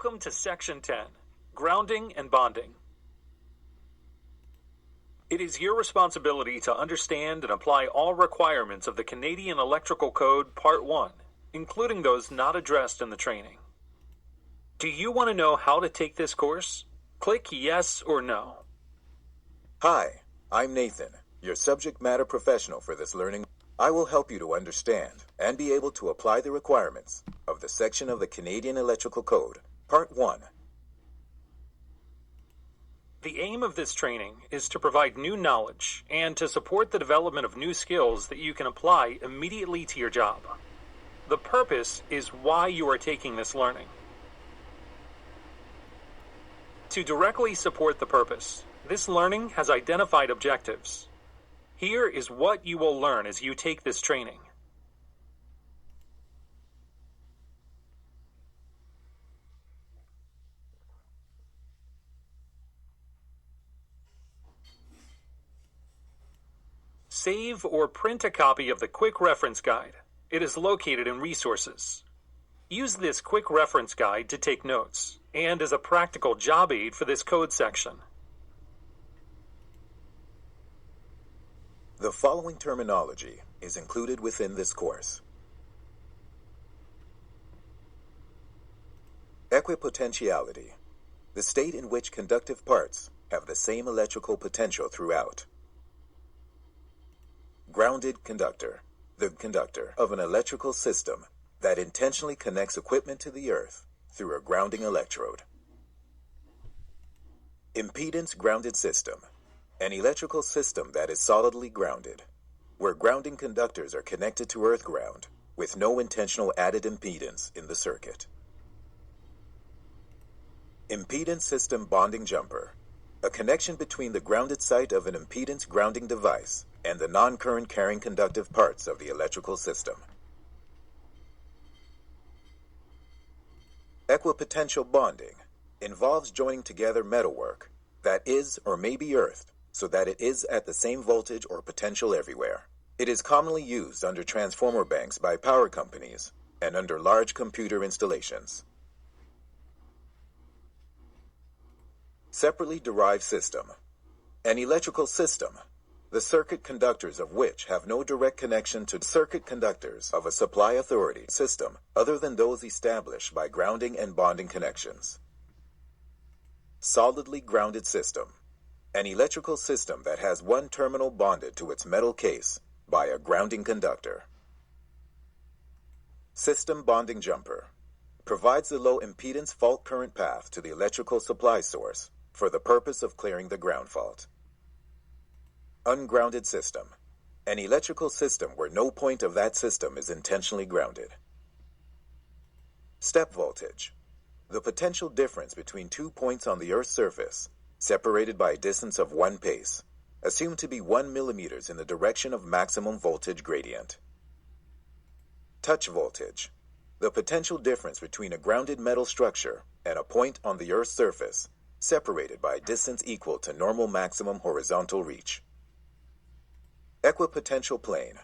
Welcome to Section 10, Grounding and Bonding. It is your responsibility to understand and apply all requirements of the Canadian Electrical Code Part 1, including those not addressed in the training. Do you want to know how to take this course? Click yes or no. Hi, I'm Nathan, your subject matter professional for this learning. I will help you to understand and be able to apply the requirements of the section of the Canadian Electrical Code, Part 1. The aim of this training is to provide new knowledge and to support the development of new skills that you can apply immediately to your job. The purpose is why you are taking this learning. To directly support the purpose, this learning has identified objectives. Here is what you will learn as you take this training. Save or print a copy of the Quick Reference Guide. It is located in Resources. Use this Quick Reference Guide to take notes and as a practical job aid for this code section. The following terminology is included within this course. Equipotentiality, the state in which conductive parts have the same electrical potential throughout. Grounded conductor, the conductor of an electrical system that intentionally connects equipment to the earth through a grounding electrode. Impedance grounded system, an electrical system that is solidly grounded, where grounding conductors are connected to earth ground with no intentional added impedance in the circuit. Impedance system bonding jumper, a connection between the grounded site of an impedance grounding device and the non-current carrying conductive parts of the electrical system. Equipotential bonding involves joining together metalwork that is or may be earthed so that it is at the same voltage or potential everywhere. It is commonly used under transformer banks by power companies and under large computer installations. Separately derived system, an electrical system, the circuit conductors of which have no direct connection to circuit conductors of a supply authority system other than those established by grounding and bonding connections. Solidly grounded system, an electrical system that has one terminal bonded to its metal case by a grounding conductor. System bonding jumper provides the low impedance fault current path to the electrical supply source for the purpose of clearing the ground fault. Ungrounded system, an electrical system where no point of that system is intentionally grounded. Step voltage, the potential difference between 2 points on the Earth's surface separated by a distance of 1 pace, assumed to be 1 millimeters in the direction of maximum voltage gradient. Touch voltage, the potential difference between a grounded metal structure and a point on the Earth's surface separated by a distance equal to normal maximum horizontal reach. Equipotential plane,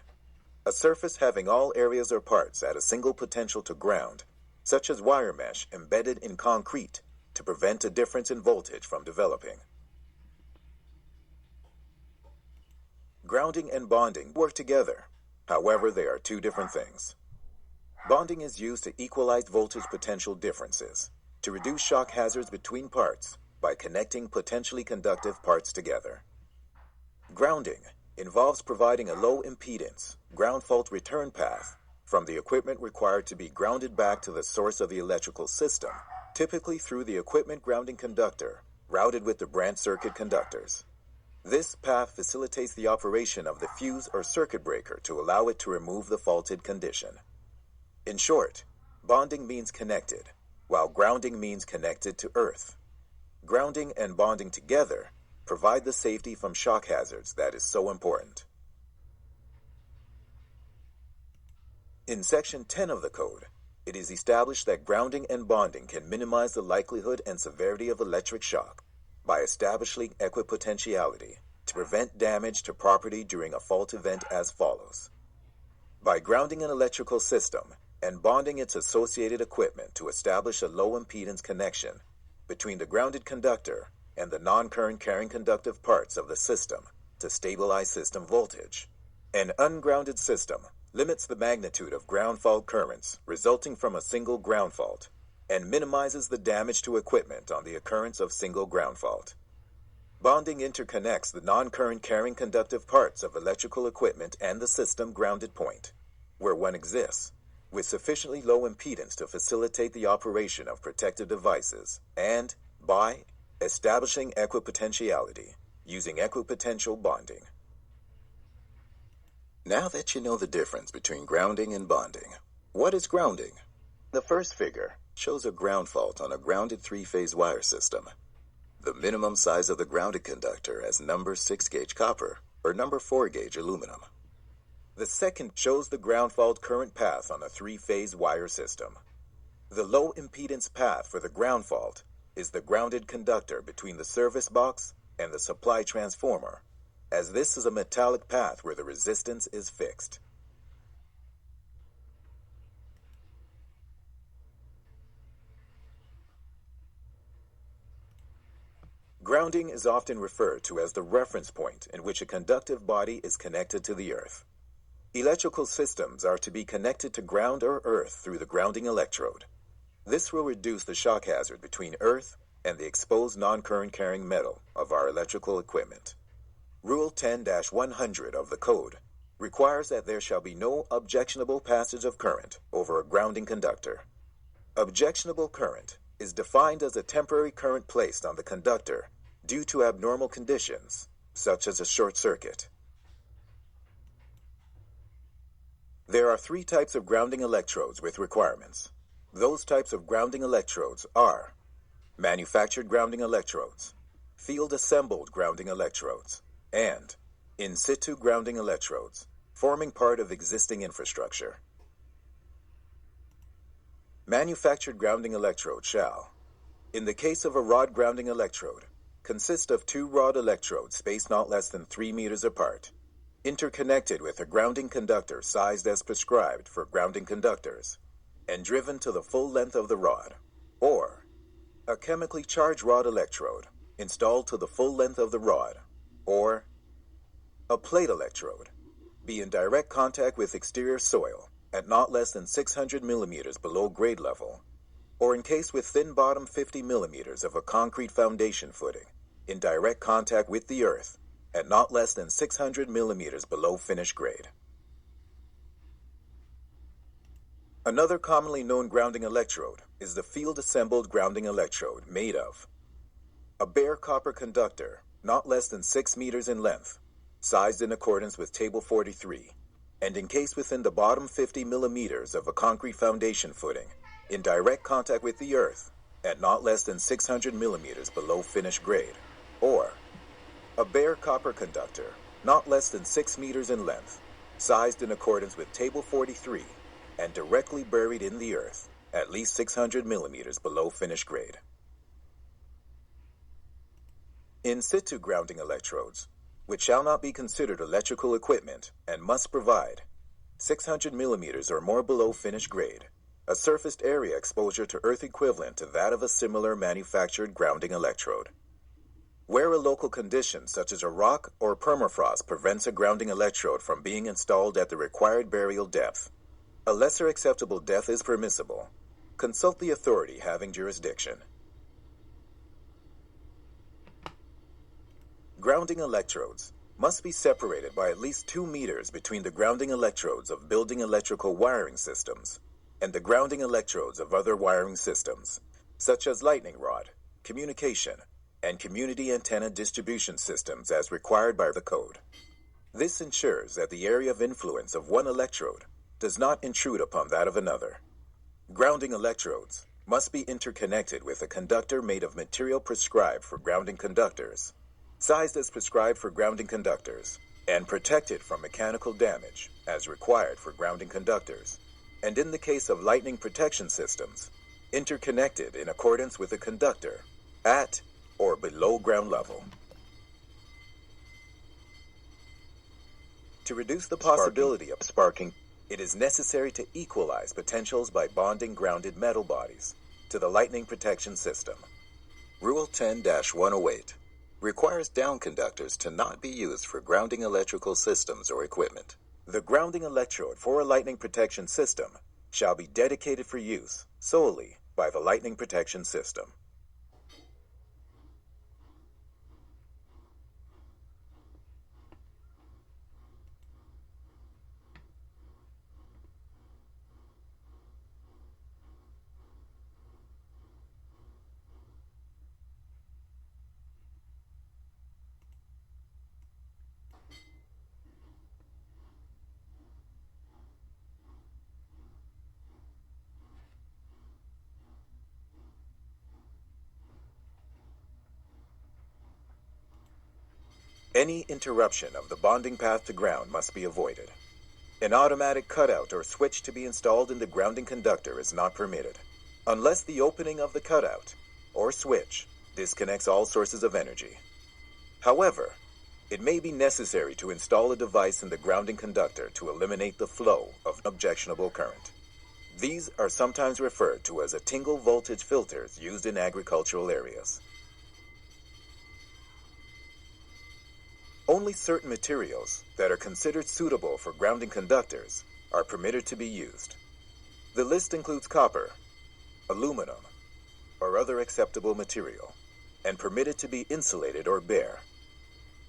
a surface having all areas or parts at a single potential to ground, such as wire mesh embedded in concrete, to prevent a difference in voltage from developing. Grounding and bonding work together. However, they are two different things. Bonding is used to equalize voltage potential differences, to reduce shock hazards between parts by connecting potentially conductive parts together. Grounding involves providing a low impedance, ground fault return path from the equipment required to be grounded back to the source of the electrical system, typically through the equipment grounding conductor, routed with the branch circuit conductors. This path facilitates the operation of the fuse or circuit breaker to allow it to remove the faulted condition. In short, bonding means connected, while grounding means connected to earth. Grounding and bonding together provide the safety from shock hazards that is so important. In Section 10 of the Code, it is established that grounding and bonding can minimize the likelihood and severity of electric shock by establishing equipotentiality to prevent damage to property during a fault event as follows. By grounding an electrical system, and bonding its associated equipment to establish a low impedance connection between the grounded conductor and the non-current carrying conductive parts of the system to stabilize system voltage. An ungrounded system limits the magnitude of ground fault currents resulting from a single ground fault and minimizes the damage to equipment on the occurrence of single ground fault. Bonding interconnects the non-current carrying conductive parts of electrical equipment and the system grounded point, where one exists, with sufficiently low impedance to facilitate the operation of protective devices, and by establishing equipotentiality using equipotential bonding. Now that you know the difference between grounding and bonding, what is grounding? The first figure shows a ground fault on a grounded three-phase wire system. The minimum size of the grounded conductor as number 6-gauge copper or number 4-gauge aluminum. The second shows the ground fault current path on a three-phase wire system. The low impedance path for the ground fault is the grounded conductor between the service box and the supply transformer, as this is a metallic path where the resistance is fixed. Grounding is often referred to as the reference point in which a conductive body is connected to the earth. Electrical systems are to be connected to ground or earth through the grounding electrode. This will reduce the shock hazard between earth and the exposed non-current carrying metal of our electrical equipment. Rule 10-100 of the code requires that there shall be no objectionable passage of current over a grounding conductor. Objectionable current is defined as a temporary current placed on the conductor due to abnormal conditions, such as a short circuit. There are 3 types of grounding electrodes with requirements. Those types of grounding electrodes are manufactured grounding electrodes, field-assembled grounding electrodes, and in situ grounding electrodes, forming part of existing infrastructure. Manufactured grounding electrode shall, in the case of a rod grounding electrode, consist of 2 rod electrodes spaced not less than 3 meters apart, interconnected with a grounding conductor sized as prescribed for grounding conductors, and driven to the full length of the rod, or a chemically charged rod electrode installed to the full length of the rod, or a plate electrode, be in direct contact with exterior soil at not less than 600 millimeters below grade level, or encased with thin bottom 50 millimeters of a concrete foundation footing, in direct contact with the earth at not less than 600 millimeters below finished grade. Another commonly known grounding electrode is the field-assembled grounding electrode made of a bare copper conductor not less than 6 meters in length, sized in accordance with Table 43, and encased within the bottom 50 millimeters of a concrete foundation footing, in direct contact with the earth at not less than 600 millimeters below finished grade, or a bare copper conductor not less than 6 meters in length, sized in accordance with Table 43, and directly buried in the earth at least 600 millimeters below finished grade. In situ grounding electrodes, which shall not be considered electrical equipment and must provide 600 millimeters or more below finished grade, a surfaced area exposure to earth equivalent to that of a similar manufactured grounding electrode. Where a local condition such as a rock or permafrost prevents a grounding electrode from being installed at the required burial depth, a lesser acceptable depth is permissible. Consult the authority having jurisdiction. Grounding electrodes must be separated by at least 2 meters between the grounding electrodes of building electrical wiring systems and the grounding electrodes of other wiring systems, such as lightning rod, communication, and community antenna distribution systems as required by the code. This ensures that the area of influence of one electrode does not intrude upon that of another. Grounding electrodes must be interconnected with a conductor made of material prescribed for grounding conductors, sized as prescribed for grounding conductors, and protected from mechanical damage as required for grounding conductors, and in the case of lightning protection systems, interconnected in accordance with a conductor at or below ground level. To reduce the possibility of sparking, It is necessary to equalize potentials by bonding grounded metal bodies to the lightning protection system. Rule 10-108 requires down conductors to not be used for grounding electrical systems or equipment. The grounding electrode for a lightning protection system shall be dedicated for use solely by the lightning protection system. Any interruption of the bonding path to ground must be avoided. An automatic cutout or switch to be installed in the grounding conductor is not permitted, unless the opening of the cutout or switch disconnects all sources of energy. However, it may be necessary to install a device in the grounding conductor to eliminate the flow of objectionable current. These are sometimes referred to as tingle voltage filters used in agricultural areas. Only certain materials that are considered suitable for grounding conductors are permitted to be used. The list includes copper, aluminum, or other acceptable material, and permitted to be insulated or bare.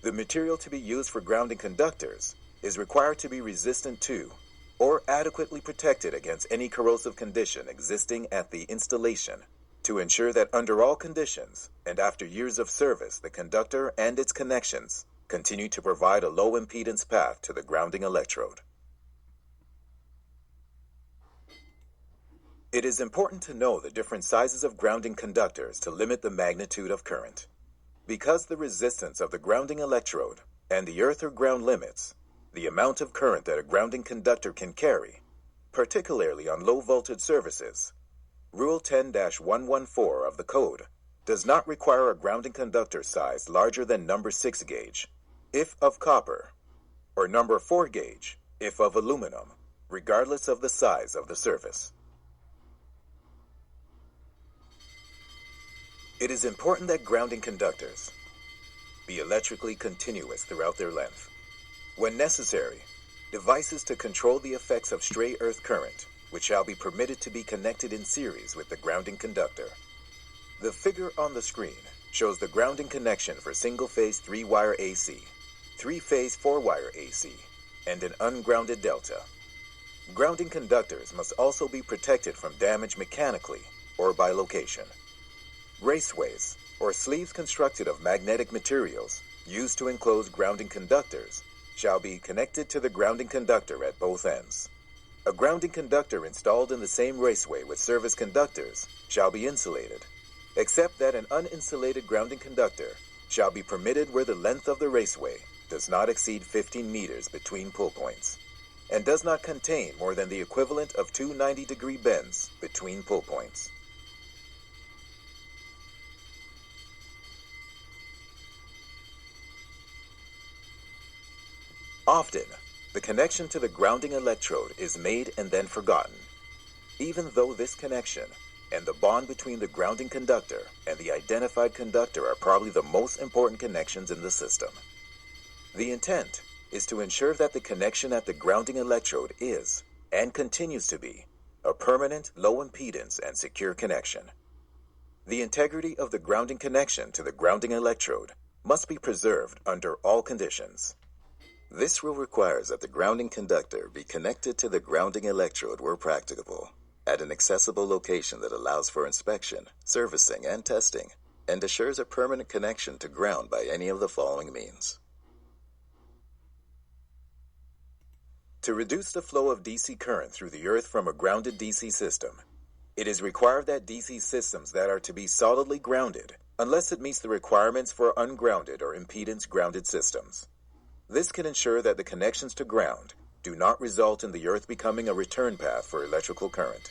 The material to be used for grounding conductors is required to be resistant to or adequately protected against any corrosive condition existing at the installation to ensure that under all conditions and after years of service, the conductor and its connections continue to provide a low impedance path to the grounding electrode. It is important to know the different sizes of grounding conductors to limit the magnitude of current. Because the resistance of the grounding electrode and the earth or ground limits the amount of current that a grounding conductor can carry, particularly on low voltage services, Rule 10-114 of the code does not require a grounding conductor size larger than number 6 gauge, if of copper, or number 4 gauge, if of aluminum, regardless of the size of the service. It is important that grounding conductors be electrically continuous throughout their length. When necessary, devices to control the effects of stray earth current, which shall be permitted to be connected in series with the grounding conductor. The figure on the screen shows the grounding connection for single-phase 3-wire AC, 3-phase 4-wire AC, and an ungrounded delta. Grounding conductors must also be protected from damage mechanically or by location. Raceways, or sleeves constructed of magnetic materials used to enclose grounding conductors, shall be connected to the grounding conductor at both ends. A grounding conductor installed in the same raceway with service conductors shall be insulated, except that an uninsulated grounding conductor shall be permitted where the length of the raceway does not exceed 15 meters between pull points, and does not contain more than the equivalent of 2 90-degree bends between pull points. Often, the connection to the grounding electrode is made and then forgotten, even though this connection and the bond between the grounding conductor and the identified conductor are probably the most important connections in the system. The intent is to ensure that the connection at the grounding electrode is, and continues to be, a permanent, low impedance and secure connection. The integrity of the grounding connection to the grounding electrode must be preserved under all conditions. This rule requires that the grounding conductor be connected to the grounding electrode where practicable, at an accessible location that allows for inspection, servicing, and testing, and assures a permanent connection to ground by any of the following means. To reduce the flow of DC current through the earth from a grounded DC system, it is required that DC systems that are to be solidly grounded, unless it meets the requirements for ungrounded or impedance-grounded systems. This can ensure that the connections to ground do not result in the earth becoming a return path for electrical current.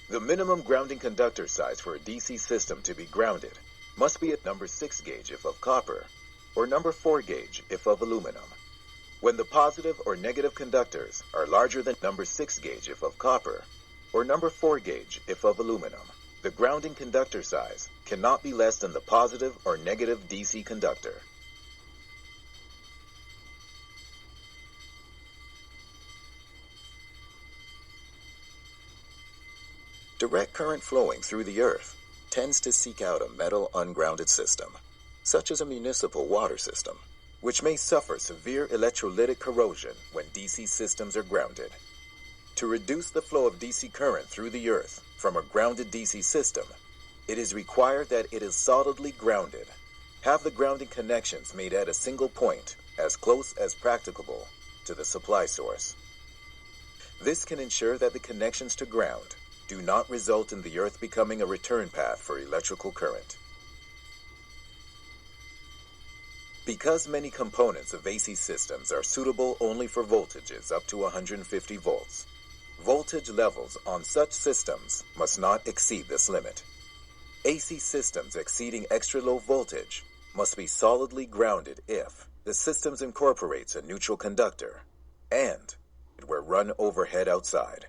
The minimum grounding conductor size for a DC system to be grounded must be at number 6 gauge if of copper, or number 4 gauge if of aluminum. When the positive or negative conductors are larger than number 6 gauge if of copper, or number 4 gauge if of aluminum, the grounding conductor size cannot be less than the positive or negative DC conductor. Direct current flowing through the earth tends to seek out a metal ungrounded system, such as a municipal water system, which may suffer severe electrolytic corrosion when DC systems are grounded. To reduce the flow of DC current through the earth from a grounded DC system, it is required that it is solidly grounded. Have the grounding connections made at a single point, as close as practicable, to the supply source. This can ensure that the connections to ground do not result in the earth becoming a return path for electrical current. Because many components of AC systems are suitable only for voltages up to 150 volts, voltage levels on such systems must not exceed this limit. AC systems exceeding extra low voltage must be solidly grounded if the system incorporates a neutral conductor and it were run overhead outside,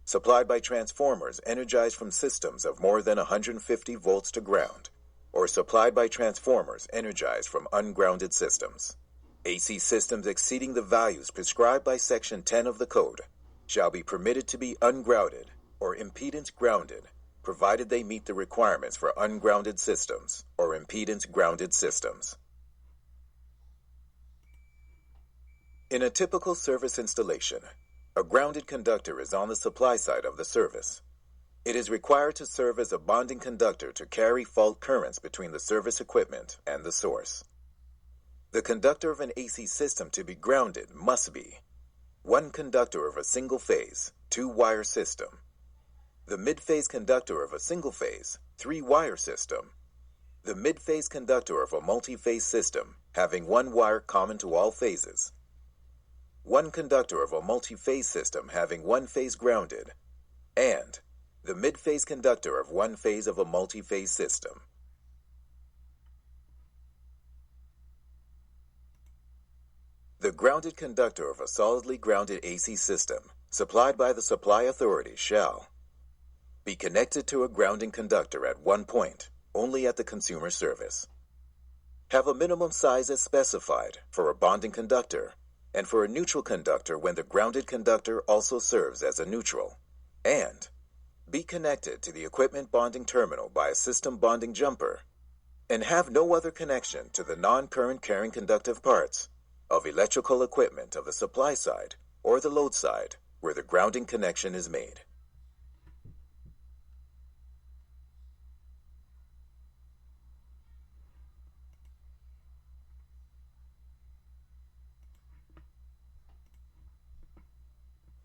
supplied by transformers energized from systems of more than 150 volts to ground, or supplied by transformers energized from ungrounded systems. AC systems exceeding the values prescribed by Section 10 of the Code shall be permitted to be ungrounded or impedance grounded, provided they meet the requirements for ungrounded systems or impedance grounded systems. In a typical service installation, a grounded conductor is on the supply side of the service. It is required to serve as a bonding conductor to carry fault currents between the service equipment and the source. The conductor of an AC system to be grounded must be one conductor of a single-phase, 2-wire system, the mid-phase conductor of a single-phase, 3-wire system, the mid-phase conductor of a multi-phase system having one wire common to all phases, one conductor of a multi-phase system having one phase grounded, and the mid-phase conductor of one phase of a multi-phase system. The grounded conductor of a solidly grounded AC system supplied by the supply authority shall be connected to a grounding conductor at one point, only at the consumer service. Have a minimum size as specified for a bonding conductor and for a neutral conductor when the grounded conductor also serves as a neutral, and be connected to the equipment bonding terminal by a system bonding jumper, and have no other connection to the non-current carrying conductive parts of electrical equipment of the supply side or the load side where the grounding connection is made.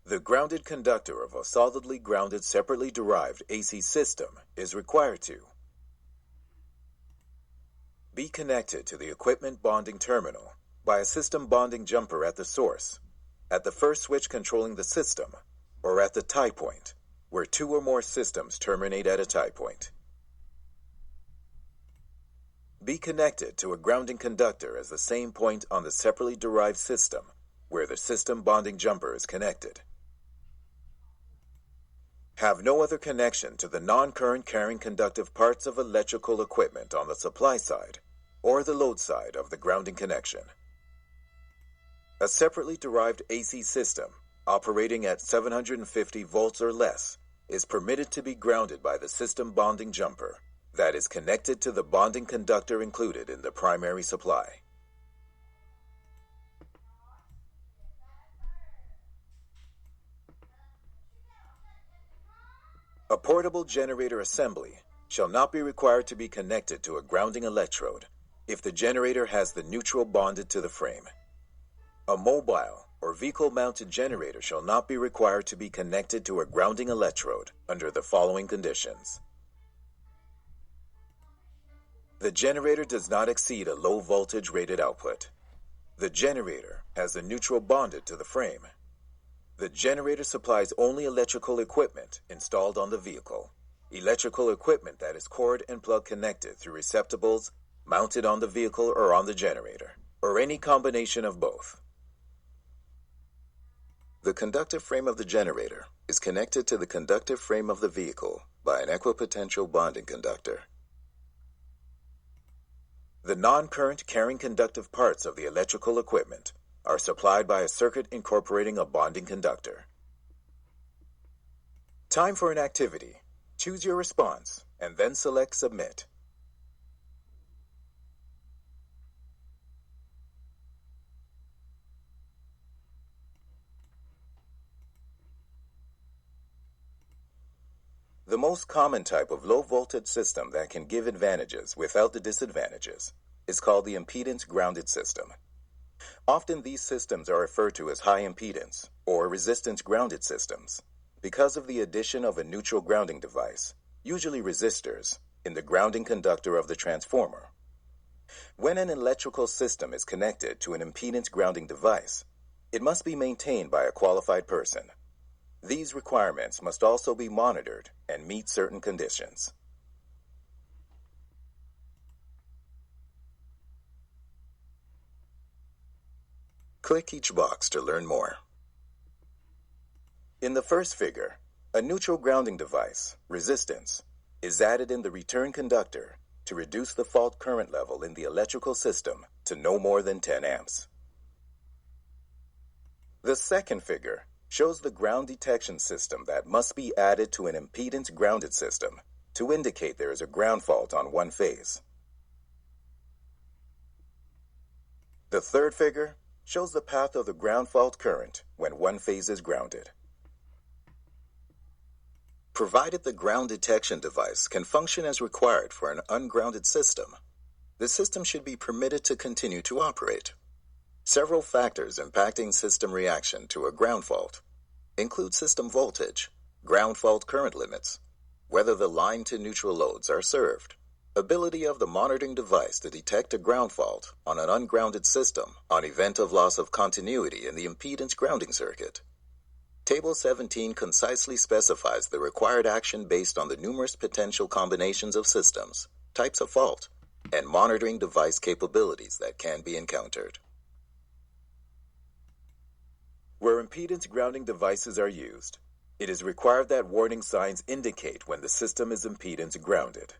The grounded conductor of a solidly grounded separately derived AC system is required to be connected to the equipment bonding terminal by a system bonding jumper at the source, at the first switch controlling the system, or at the tie point, where two or more systems terminate at a tie point. Be connected to a grounding conductor as the same point on the separately derived system where the system bonding jumper is connected. Have no other connection to the non-current carrying conductive parts of electrical equipment on the supply side or the load side of the grounding connection. A separately derived AC system operating at 750 volts or less is permitted to be grounded by the system bonding jumper that is connected to the bonding conductor included in the primary supply. A portable generator assembly shall not be required to be connected to a grounding electrode if the generator has the neutral bonded to the frame. A mobile or vehicle-mounted generator shall not be required to be connected to a grounding electrode under the following conditions. The generator does not exceed a low voltage rated output. The generator has the neutral bonded to the frame. The generator supplies only electrical equipment installed on the vehicle. Electrical equipment that is cord and plug connected through receptacles mounted on the vehicle or on the generator, or any combination of both. The conductive frame of the generator is connected to the conductive frame of the vehicle by an equipotential bonding conductor. The non-current carrying conductive parts of the electrical equipment are supplied by a circuit incorporating a bonding conductor. Time for an activity. Choose your response and then select Submit. The most common type of low-voltage system that can give advantages without the disadvantages is called the impedance-grounded system. Often these systems are referred to as high impedance or resistance-grounded systems because of the addition of a neutral grounding device, usually resistors, in the grounding conductor of the transformer. When an electrical system is connected to an impedance grounding device, it must be maintained by a qualified person. These requirements must also be monitored and meet certain conditions. Click each box to learn more. In the first figure, a neutral grounding device, resistance, is added in the return conductor to reduce the fault current level in the electrical system to no more than 10 amps. The second figure shows the ground detection system that must be added to an impedance grounded system to indicate there is a ground fault on one phase. The third figure shows the path of the ground fault current when one phase is grounded. Provided the ground detection device can function as required for an ungrounded system, the system should be permitted to continue to operate. Several factors impacting system reaction to a ground fault include system voltage, ground fault current limits, whether the line to neutral loads are served, ability of the monitoring device to detect a ground fault on an ungrounded system on event of loss of continuity in the impedance grounding circuit. Table 17 concisely specifies the required action based on the numerous potential combinations of systems, types of fault, and monitoring device capabilities that can be encountered. Where impedance grounding devices are used, it is required that warning signs indicate when the system is impedance grounded.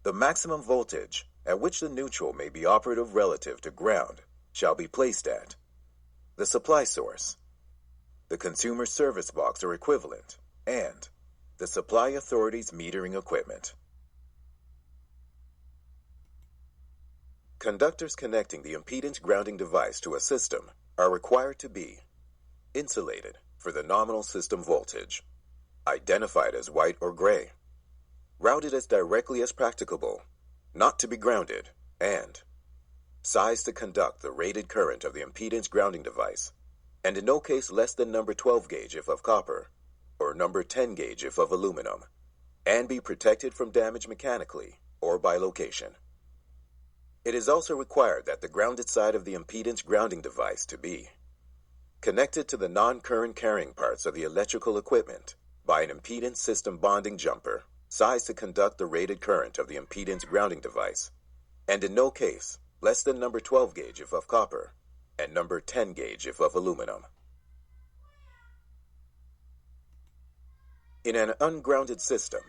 The maximum voltage at which the neutral may be operative relative to ground shall be placed at the supply source, the consumer service box or equivalent, and the supply authority's metering equipment. Conductors connecting the impedance grounding device to a system are required to be insulated for the nominal system voltage, identified as white or gray, routed as directly as practicable, not to be grounded, and sized to conduct the rated current of the impedance grounding device, and in no case less than number 12 gauge if of copper, or number 10 gauge if of aluminum, and be protected from damage mechanically or by location. It is also required that the grounded side of the impedance grounding device to be connected to the non-current carrying parts of the electrical equipment by an impedance system bonding jumper sized to conduct the rated current of the impedance grounding device, and in no case less than number 12 gauge if of copper and number 10 gauge if of aluminum. In an ungrounded system,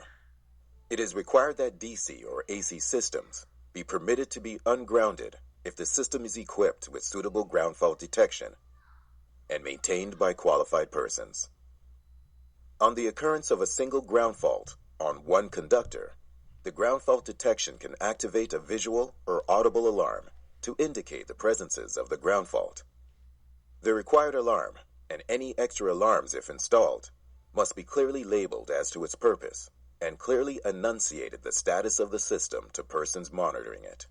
it is required that DC or AC systems be permitted to be ungrounded if the system is equipped with suitable ground fault detection and maintained by qualified persons. On the occurrence of a single ground fault on one conductor, the ground fault detection can activate a visual or audible alarm to indicate the presences of the ground fault. The required alarm, and any extra alarms if installed, must be clearly labeled as to its purpose and clearly enunciated the status of the system to persons monitoring it,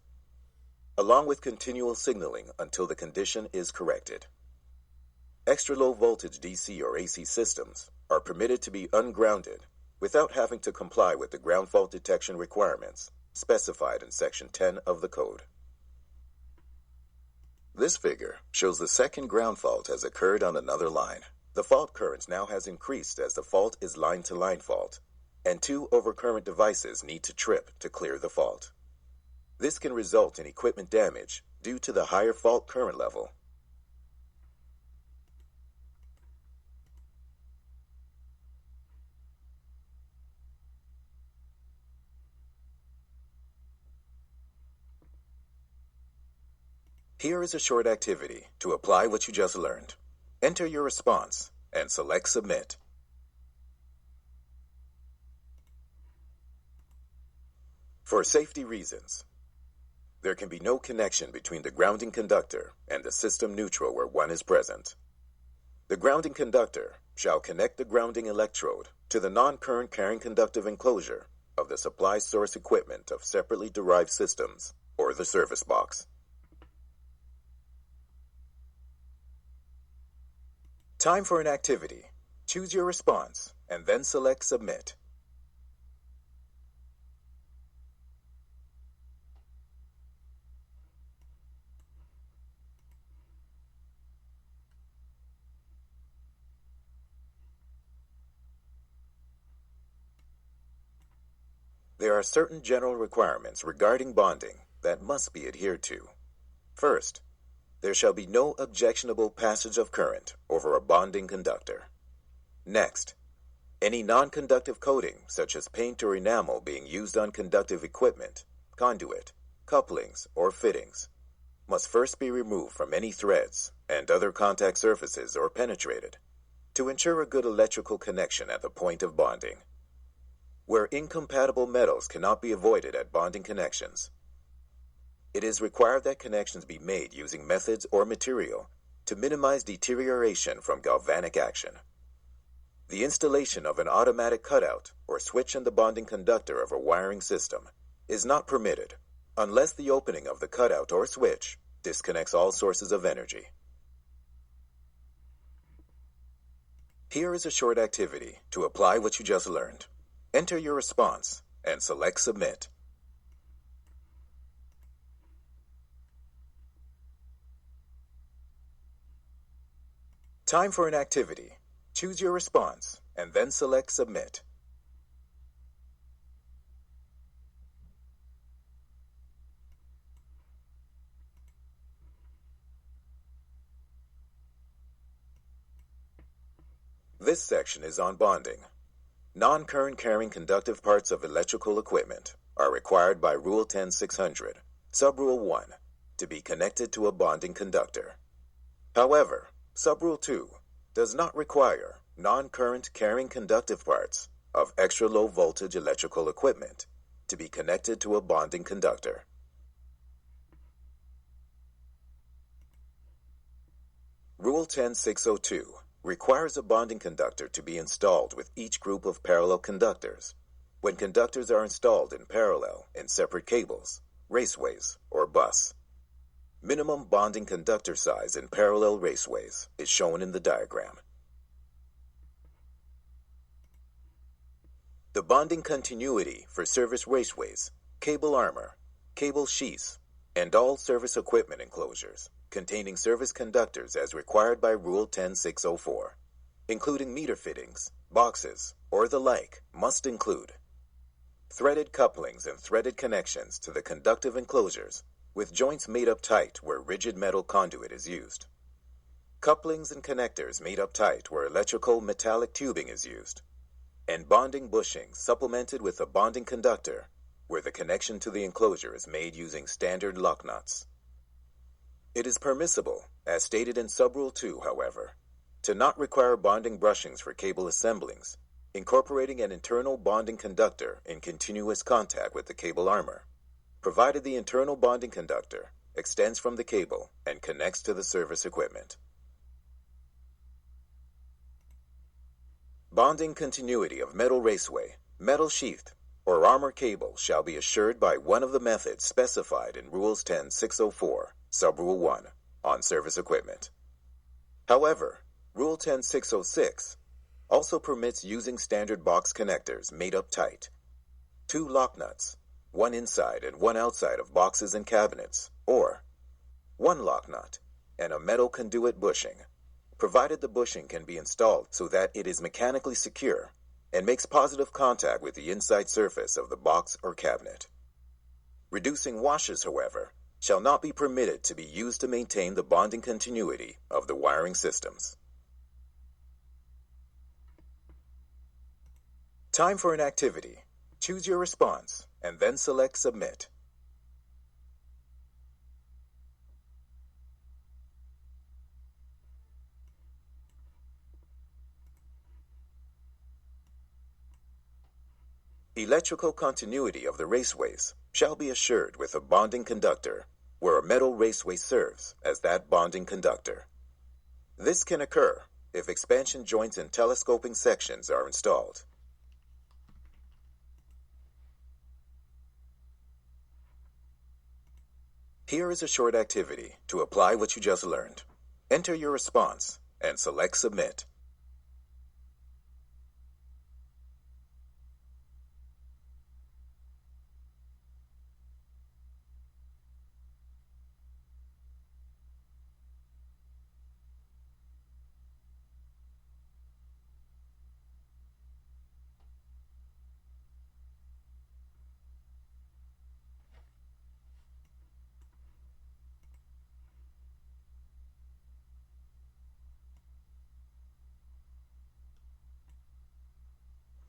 along with continual signaling until the condition is corrected. Extra low voltage DC or AC systems are permitted to be ungrounded without having to comply with the ground fault detection requirements specified in Section 10 of the Code. This figure shows the second ground fault has occurred on another line. The fault current now has increased as the fault is line-to-line fault, and two overcurrent devices need to trip to clear the fault. This can result in equipment damage due to the higher fault current level. Here is a short activity to apply what you just learned. Enter your response and select Submit. For safety reasons, there can be no connection between the grounding conductor and the system neutral where one is present. The grounding conductor shall connect the grounding electrode to the non-current carrying conductive enclosure of the supply source equipment of separately derived systems, or the service box. Time for an activity. Choose your response and then select Submit. There are certain general requirements regarding bonding that must be adhered to. First, there shall be no objectionable passage of current over a bonding conductor. Next, any non-conductive coating, such as paint or enamel being used on conductive equipment, conduit, couplings, or fittings, must first be removed from any threads and other contact surfaces or penetrated to ensure a good electrical connection at the point of bonding. Where incompatible metals cannot be avoided at bonding connections, it is required that connections be made using methods or material to minimize deterioration from galvanic action. The installation of an automatic cutout or switch in the bonding conductor of a wiring system is not permitted unless the opening of the cutout or switch disconnects all sources of energy. Here is a short activity to apply what you just learned. Enter your response and select Submit. Time for an activity. Choose your response and then select Submit. This section is on bonding. Non-current carrying conductive parts of electrical equipment are required by Rule 10-600, Subrule 1, to be connected to a bonding conductor. However, Subrule 2 does not require non-current carrying conductive parts of extra-low voltage electrical equipment to be connected to a bonding conductor. Rule 10-602 requires a bonding conductor to be installed with each group of parallel conductors when conductors are installed in parallel in separate cables, raceways, or bus. Minimum bonding conductor size in parallel raceways is shown in the diagram. The bonding continuity for service raceways, cable armor, cable sheaths, and all service equipment enclosures containing service conductors as required by Rule 10-604, including meter fittings, boxes, or the like, must include threaded couplings and threaded connections to the conductive enclosures with joints made up tight where rigid metal conduit is used, couplings and connectors made up tight where electrical metallic tubing is used, and bonding bushings supplemented with a bonding conductor where the connection to the enclosure is made using standard lock nuts. It is permissible, as stated in Subrule 2, however, to not require bonding brushings for cable assemblings, incorporating an internal bonding conductor in continuous contact with the cable armor, provided the internal bonding conductor extends from the cable and connects to the service equipment. Bonding continuity of metal raceway, metal sheath, or armor cable shall be assured by one of the methods specified in Rules 10-604, Subrule 1, on service equipment. However, Rule 10-606 also permits using standard box connectors made up tight, 2 lock nuts, one inside and one outside of boxes and cabinets, or 1 lock nut and a metal conduit bushing, provided the bushing can be installed so that it is mechanically secure and makes positive contact with the inside surface of the box or cabinet. Reducing washers, however, shall not be permitted to be used to maintain the bonding continuity of the wiring systems. Time for an activity. Choose your response and then select Submit. Electrical continuity of the raceways shall be assured with a bonding conductor, where a metal raceway serves as that bonding conductor. This can occur if expansion joints and telescoping sections are installed. Here is a short activity to apply what you just learned. Enter your response and select Submit.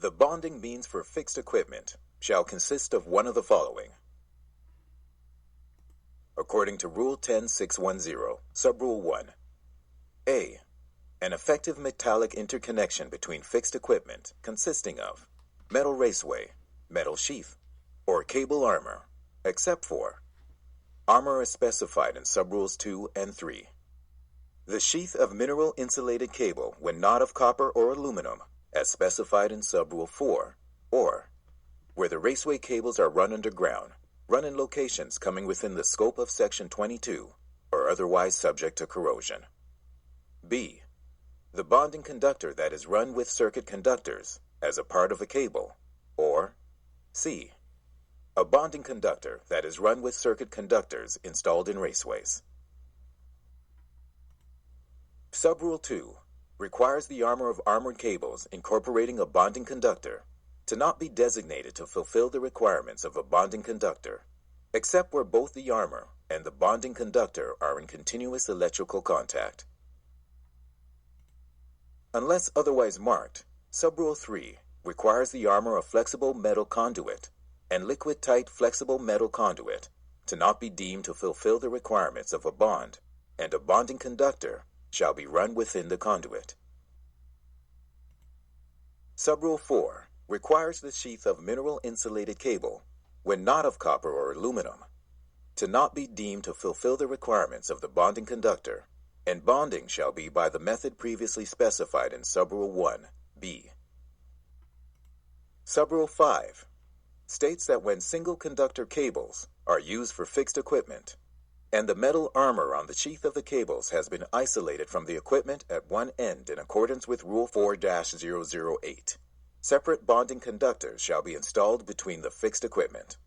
The bonding means for fixed equipment shall consist of one of the following. According to Rule 10610, Subrule 1. A. An effective metallic interconnection between fixed equipment consisting of metal raceway, metal sheath, or cable armor, except for armor as specified in Subrules 2 and 3. The sheath of mineral insulated cable when not of copper or aluminum, as specified in Subrule 4, or where the raceway cables are run underground, run in locations coming within the scope of Section 22, or otherwise subject to corrosion. B. The bonding conductor that is run with circuit conductors as a part of a cable, or C. A bonding conductor that is run with circuit conductors installed in raceways. Subrule 2 requires the armor of armored cables incorporating a bonding conductor to not be designated to fulfill the requirements of a bonding conductor, except where both the armor and the bonding conductor are in continuous electrical contact. Unless otherwise marked, Subrule 3 requires the armor of flexible metal conduit and liquid-tight flexible metal conduit to not be deemed to fulfill the requirements of a bond, and a bonding conductor shall be run within the conduit. Subrule 4 requires the sheath of mineral insulated cable, when not of copper or aluminum, to not be deemed to fulfill the requirements of the bonding conductor, and bonding shall be by the method previously specified in Subrule 1, B. Subrule 5 states that when single conductor cables are used for fixed equipment, and the metal armor on the sheath of the cables has been isolated from the equipment at one end in accordance with Rule 4-008. Separate bonding conductors shall be installed between the fixed equipment.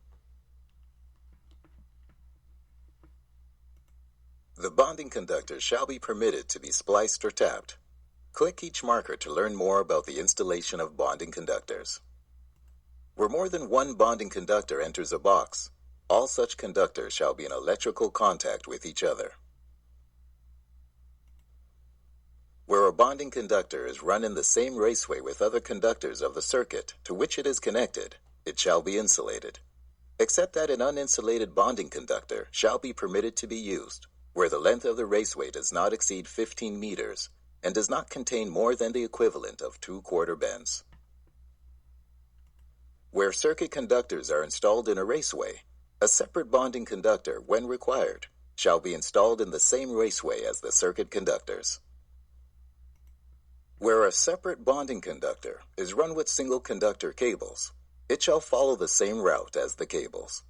The bonding conductor shall be permitted to be spliced or tapped. Click each marker to learn more about the installation of bonding conductors. Where more than one bonding conductor enters a box, all such conductors shall be in electrical contact with each other. Where a bonding conductor is run in the same raceway with other conductors of the circuit to which it is connected, it shall be insulated, except that an uninsulated bonding conductor shall be permitted to be used, where the length of the raceway does not exceed 15 meters and does not contain more than the equivalent of 2 quarter bends. Where circuit conductors are installed in a raceway, a separate bonding conductor, when required, shall be installed in the same raceway as the circuit conductors. Where a separate bonding conductor is run with single conductor cables, it shall follow the same route as the cables.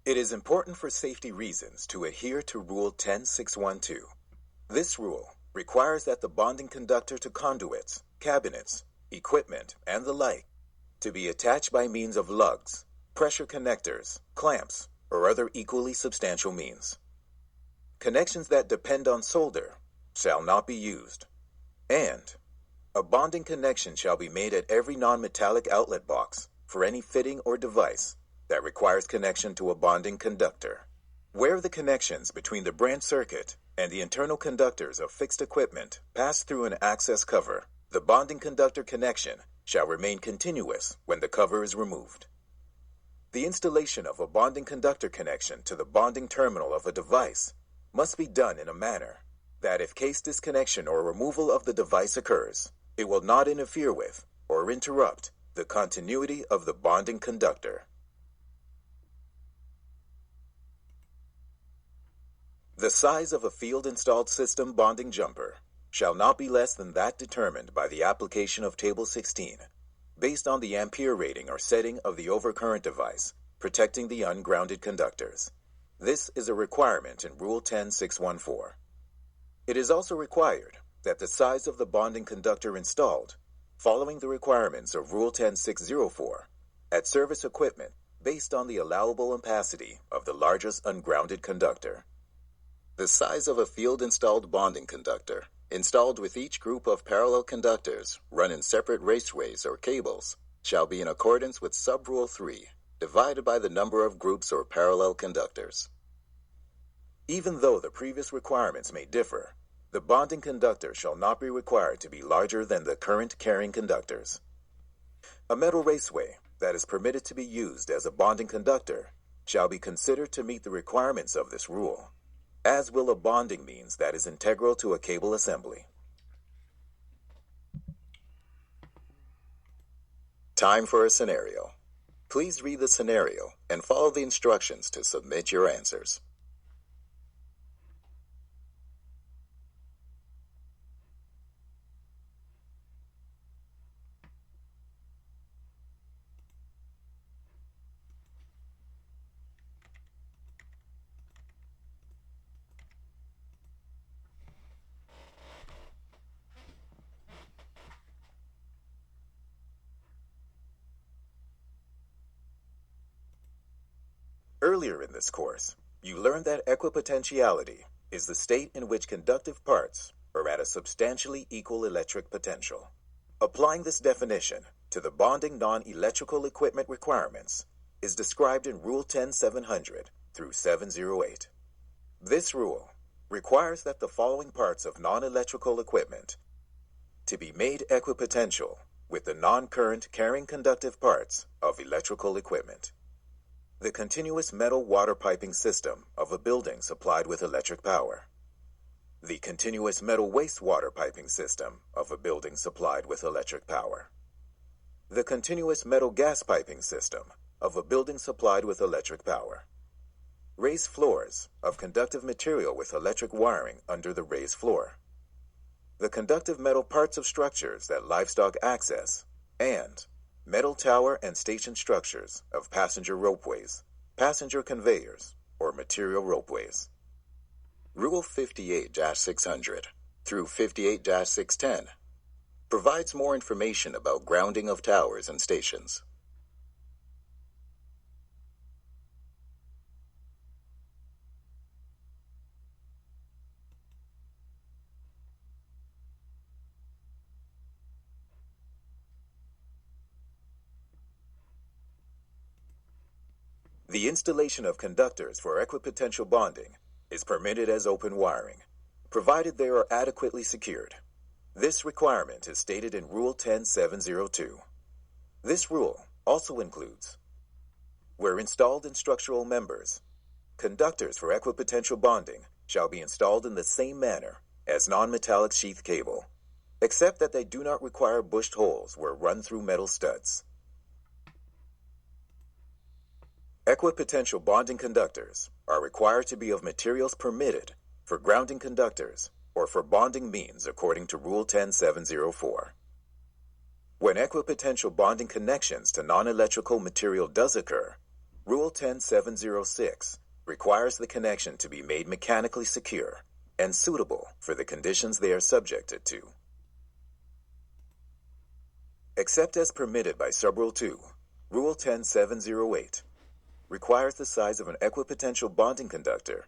It is important for safety reasons to adhere to Rule 10612. This rule requires that the bonding conductor to conduits, cabinets, equipment, and the like to be attached by means of lugs, pressure connectors, clamps, or other equally substantial means. Connections that depend on solder shall not be used, and a bonding connection shall be made at every non-metallic outlet box for any fitting or device that requires connection to a bonding conductor. Where the connections between the branch circuit and the internal conductors of fixed equipment pass through an access cover, the bonding conductor connection shall remain continuous when the cover is removed. The installation of a bonding conductor connection to the bonding terminal of a device must be done in a manner that if case disconnection or removal of the device occurs, it will not interfere with or interrupt the continuity of the bonding conductor. The size of a field-installed system bonding jumper shall not be less than that determined by the application of Table 16, based on the ampere rating or setting of the overcurrent device protecting the ungrounded conductors. This is a requirement in Rule 10.614. It is also required that the size of the bonding conductor installed, following the requirements of Rule 10.604, at service equipment based on the allowable ampacity of the largest ungrounded conductor. The size of a field-installed bonding conductor, installed with each group of parallel conductors run in separate raceways or cables, shall be in accordance with Sub-Rule 3, divided by the number of groups or parallel conductors. Even though the previous requirements may differ, the bonding conductor shall not be required to be larger than the current carrying conductors. A metal raceway that is permitted to be used as a bonding conductor shall be considered to meet the requirements of this rule, as will a bonding means that is integral to a cable assembly. Time for a scenario. Please read the scenario and follow the instructions to submit your answers. Earlier in this course, you learned that equipotentiality is the state in which conductive parts are at a substantially equal electric potential. Applying this definition to the bonding non-electrical equipment requirements is described in Rule 10.700 through 708. This rule requires that the following parts of non-electrical equipment to be made equipotential with the non-current carrying conductive parts of electrical equipment. The continuous metal water piping system of a building supplied with electric power. The continuous metal wastewater piping system of a building supplied with electric power. The continuous metal gas piping system of a building supplied with electric power. Raised floors of conductive material with electric wiring under the raised floor. The conductive metal parts of structures that livestock access, and metal tower and station structures of passenger ropeways, passenger conveyors, or material ropeways. Rule 58-600 through 58-610 provides more information about grounding of towers and stations. The installation of conductors for equipotential bonding is permitted as open wiring, provided they are adequately secured. This requirement is stated in Rule 10.702. This rule also includes, where installed in structural members, conductors for equipotential bonding shall be installed in the same manner as non-metallic sheath cable, except that they do not require bushed holes where run-through metal studs. Equipotential bonding conductors are required to be of materials permitted for grounding conductors or for bonding means according to Rule 10.704. When equipotential bonding connections to non-electrical material does occur, Rule 10.706 requires the connection to be made mechanically secure and suitable for the conditions they are subjected to. Except as permitted by Subrule 2, Rule 10.708 requires the size of an equipotential bonding conductor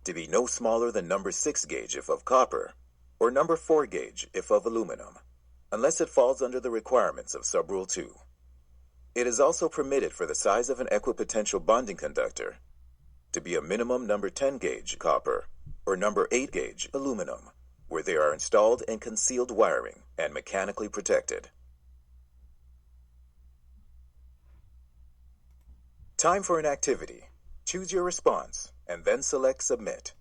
to be no smaller than number 6 gauge if of copper or number 4 gauge if of aluminum, unless it falls under the requirements of Subrule 2. It is also permitted for the size of an equipotential bonding conductor to be a minimum number 10 gauge copper or number 8 gauge aluminum, where they are installed in concealed wiring and mechanically protected. Time for an activity. Choose your response and then select Submit.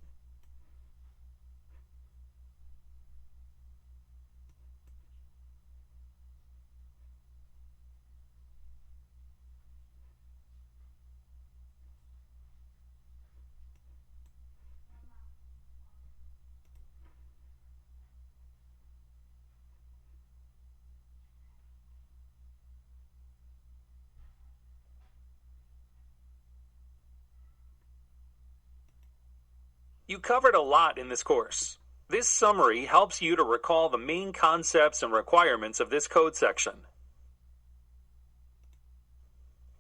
You covered a lot in this course. This summary helps you to recall the main concepts and requirements of this code section.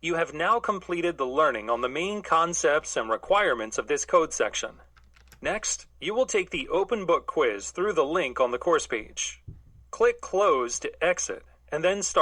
You have now completed the learning on the main concepts and requirements of this code section. Next, you will take the open book quiz through the link on the course page. Click Close to exit, and then start